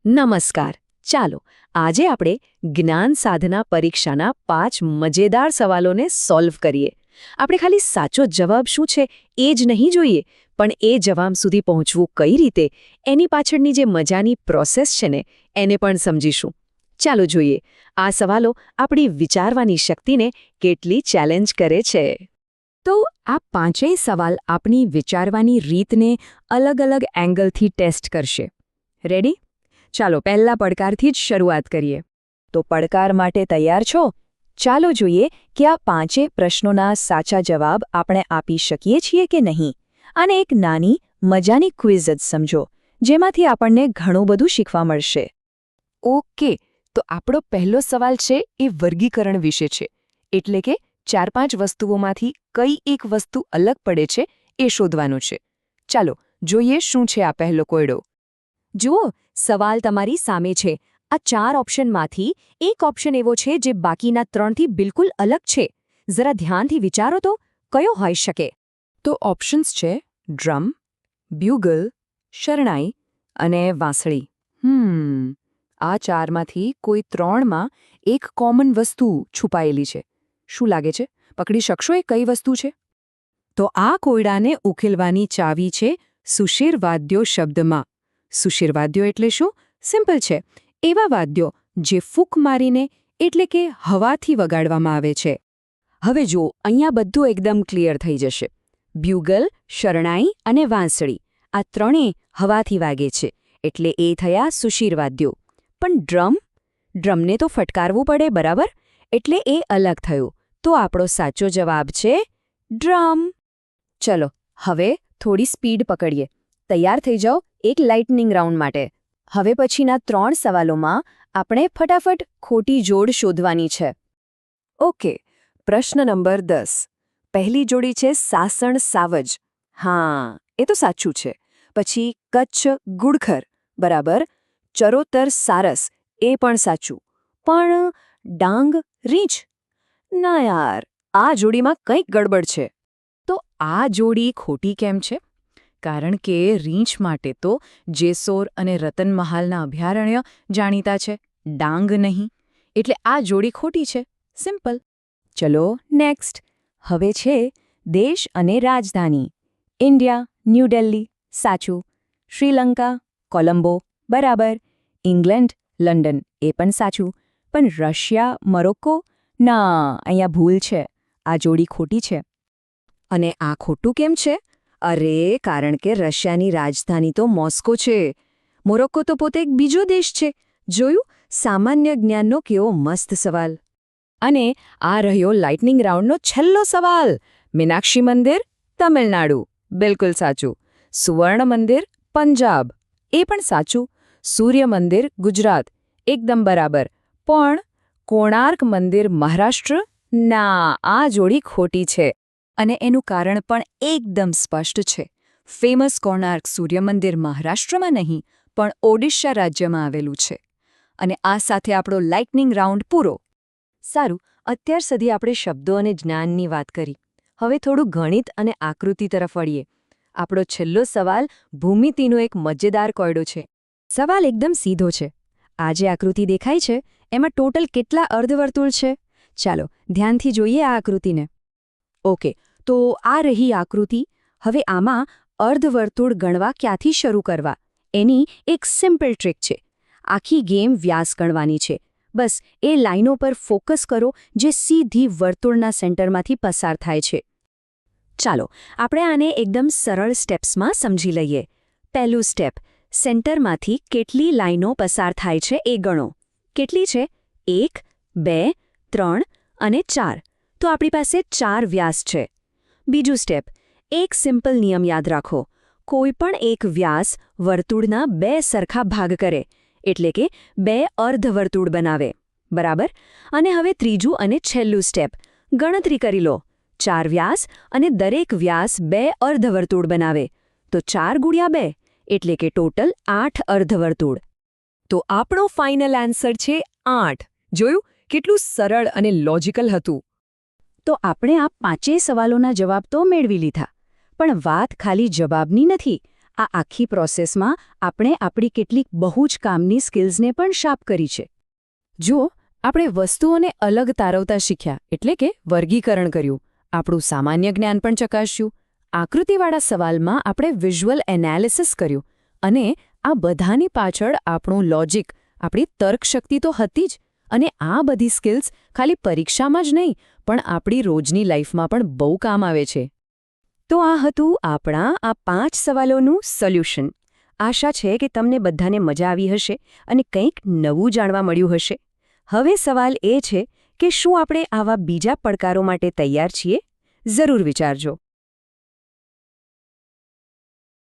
નમસ્કાર. ચાલો આજે આપણે જ્ઞાન સાધના પરીક્ષાના 5 મજેદાર સવાલોને સોલ્વ કરીએ. આપણે ખાલી સાચો જવાબ શું છે એ જ નહીં જોઈએ, પણ એ જવાબ સુધી પહોંચવું કઈ રીતે એની પાછળની જે મજાની પ્રોસેસ છે ને એને પણ સમજીશું. ચાલો જોઈએ આ સવાલો આપણી વિચારવાની શક્તિને કેટલી ચેલેન્જ કરે છે. તો આ પાંચેય સવાલ આપણી વિચારવાની રીતને અલગ અલગ એંગલથી ટેસ્ટ કરશે. રેડી? ચાલો પહેલા પડકારથી જ શરૂઆત કરીએ. તો પડકાર માટે તૈયાર છો? ચાલો જોઈએ કે આ પાંચેય પ્રશ્નોના સાચા જવાબ આપણે આપી શકીએ છીએ કે નહીં. આને એક નાની મજાની ક્વિઝ જ સમજો, જેમાંથી આપણને ઘણું બધું શીખવા મળશે. ઓકે, તો આપણો પહેલો સવાલ છે એ વર્ગીકરણ વિશે છે. એટલે કે 4-5 વસ્તુઓમાંથી કઈ એક વસ્તુ અલગ પડે છે એ શોધવાનું છે. ચાલો જોઈએ શું છે આ પહેલો કોયડો. જુઓ, સવાલ તમારી સામે છે. આ 4 ઓપ્શનમાંથી એક ઓપ્શન એવો છે જે બાકીના 3થી બિલકુલ અલગ છે. જરા ધ્યાનથી વિચારો તો કયો હોઈ શકે? તો ઓપ્શન્સ છે ડ્રમ, બ્યુગલ, શરણાઈ અને વાંસળી. આ 4માંથી કોઈ 3માં એક કોમન વસ્તુ છુપાયેલી છે. શું લાગે છે? પકડી શકશો એ કઈ વસ્તુ છે? તો આ કોયડાને ઉકેલવાની ચાવી છે સુશિર-વાદ્યો શબ્દમાં. સુશિર-વાદ્યો એટલે શું? સિમ્પલ છે. એવા વાદ્યો જે ફૂંક મારીને એટલે કે હવાથી વગાડવામાં આવે છે. હવે જો અહીંયા બધું એકદમ ક્લિયર થઈ જશે. બ્યુગલ, શરણાઈ અને વાંસળી આ ત્રણેય હવાથી વાગે છે, એટલે એ થયા સુશિર-વાદ્યો. પણ ડ્રમને તો ફટકારવું પડે, બરાબર? એટલે એ અલગ થયું. તો આપણો સાચો જવાબ છે ડ્રમ. ચલો હવે થોડી સ્પીડ પકડીએ. તૈયાર થઈ જાઓ એક લાઇટનિંગ રાઉન્ડ માટે. હવે પછીના 3 સવાલોમાં આપણે ફટાફટ ખોટી જોડ શોધવાની છે. ઓકે, પ્રશ્ન નંબર 10. પહેલી જોડી છે સાસણ-સાવજ. હા, એ તો સાચું છે. પછી કચ્છ-ગુડખર, બરાબર. ચરોતર-સારસ, એ પણ સાચું. પણ ડાંગ-રીંછ? ના યાર, આ જોડીમાં કંઈક ગડબડ છે. તો આ જોડી ખોટી કેમ છે? કારણ કે રીંછ માટે તો જેસોર અને રતનમહાલના અભયારણ્ય જાણીતા છે, ડાંગ નહીં. એટલે આ જોડી ખોટી છે. સિમ્પલ. ચલો નેક્સ્ટ. હવે છે દેશ અને રાજધાની. ઇન્ડિયા, ન્યૂ દિલ્હી, સાચું. શ્રીલંકા, કોલંબો, બરાબર. ઇંગ્લેન્ડ, લંડન, એ પણ સાચું. પણ રશિયા, મોરોક્કો? ના, અહીંયા ભૂલ છે. આ જોડી ખોટી છે. અને આ ખોટું કેમ છે? અરે, કારણ કે રશિયાની રાજધાની તો મોસ્કો છે. મોરોક્કો તો પોતે એક બીજો દેશ છે. જોયું? સામાન્ય જ્ઞાનનો કેવો મસ્ત સવાલ. અને આ રહ્યો લાઇટનિંગ રાઉન્ડનો છેલ્લો સવાલ. મીનાક્ષી મંદિર, તમિલનાડુ, બિલકુલ સાચું. સુવર્ણ મંદિર, પંજાબ, એ પણ સાચું. સૂર્ય મંદિર, ગુજરાત, એકદમ બરાબર. પણ કોણાર્ક મંદિર, મહારાષ્ટ્ર? ના, આ જોડી ખોટી છે. અને એનું કારણ પણ એકદમ સ્પષ્ટ છે. ફેમસ કોણાર્ક સૂર્ય મંદિર મહારાષ્ટ્રમાં નહીં, પણ ઓડિશા રાજ્યમાં આવેલું છે. અને આ સાથે આપણો લાઇટનિંગ રાઉન્ડ પૂરો. સારું, અત્યાર સુધી આપણે શબ્દો અને જ્ઞાનની વાત કરી. હવે થોડું ગણિત અને આકૃતિ તરફ વળીએ. આપણો છેલ્લો સવાલ ભૂમિતિનો એક મજેદાર કોયડો છે. સવાલ એકદમ સીધો છે. આ જે આકૃતિ દેખાય છે એમાં ટોટલ કેટલા અર્ધવર્તુળ છે? ચાલો ધ્યાનથી જોઈએ આ આકૃતિને. ઓકે, તો આ રહી આકૃતિ. હવે આમાં અર્ધવર્તુળ ગણવા ક્યાંથી શરૂ કરવા એની એક સિમ્પલ ટ્રીક છે. આખી ગેમ વ્યાસ ગણવાની છે. બસ એ લાઈનો પર ફોકસ કરો જે સીધી વર્તુળના સેન્ટરમાંથી પસાર થાય છે. ચાલો આપણે આને એકદમ સરળ સ્ટેપ્સમાં સમજી લઈએ. પહેલું સ્ટેપ, સેન્ટરમાંથી કેટલી લાઈનો પસાર થાય છે એ ગણો. કેટલી છે? 1, 2, 3 અને 4. તો આપણી પાસે 4 વ્યાસ છે. બીજું સ્ટેપ, એક સિમ્પલ નિયમ યાદ રાખો. કોઈ પણ એક વ્યાસ વર્તુળના 2 સરખા ભાગ કરે, એટલે કે 2 અર્ધવર્તુળ બનાવે, બરાબર. અને હવે ત્રીજું અને છેલ્લું સ્ટેપ, ગણતરી કરી લો. 4 વ્યાસ અને દરેક વ્યાસ 2 અર્ધવર્તુળ બનાવે, તો 4 ગુણ્યા 2 એટલે કે ટોટલ 8 અર્ધવર્તુળ. તો આપણો ફાઇનલ આન્સર છે 8. જોયું? કેટલું સરળ અને લોજિકલ હતું. તો આપણે આ પાંચેય સવાલોના જવાબ તો મેળવી લીધા. પણ વાત ખાલી જવાબની નથી. આ આખી પ્રોસેસમાં આપણે આપણી કેટલીક બહુ જ કામની સ્કિલ્સને પણ શાર્પ કરી છે. જુઓ, આપણે વસ્તુઓને અલગ તારવતા શીખ્યા, એટલે કે વર્ગીકરણ કર્યું, આપણું સામાન્ય જ્ઞાન પણ ચકાસ્યું, આકૃતિવાળા સવાલમાં આપણે વિઝ્યુઅલ એનાલિસિસ કર્યું, અને આ બધાની પાછળ આપણું લોજિક, આપણી તર્કશક્તિ તો હતી જ. અને આ બધી સ્કિલ્સ ખાલી પરીક્ષામાં જ નહીં, પણ આપણી રોજની લાઈફમાં પણ બહુ કામ આવે છે. તો આ હતું આપણા આ 5 સવાલોનું સોલ્યુશન. આશા છે કે તમને બધાને મજા આવી હશે અને કંઈક નવું જાણવા મળ્યું હશે. હવે સવાલ એ છે કે શું આપણે આવા બીજા પડકારો માટે તૈયાર છીએ? જરૂર વિચારજો.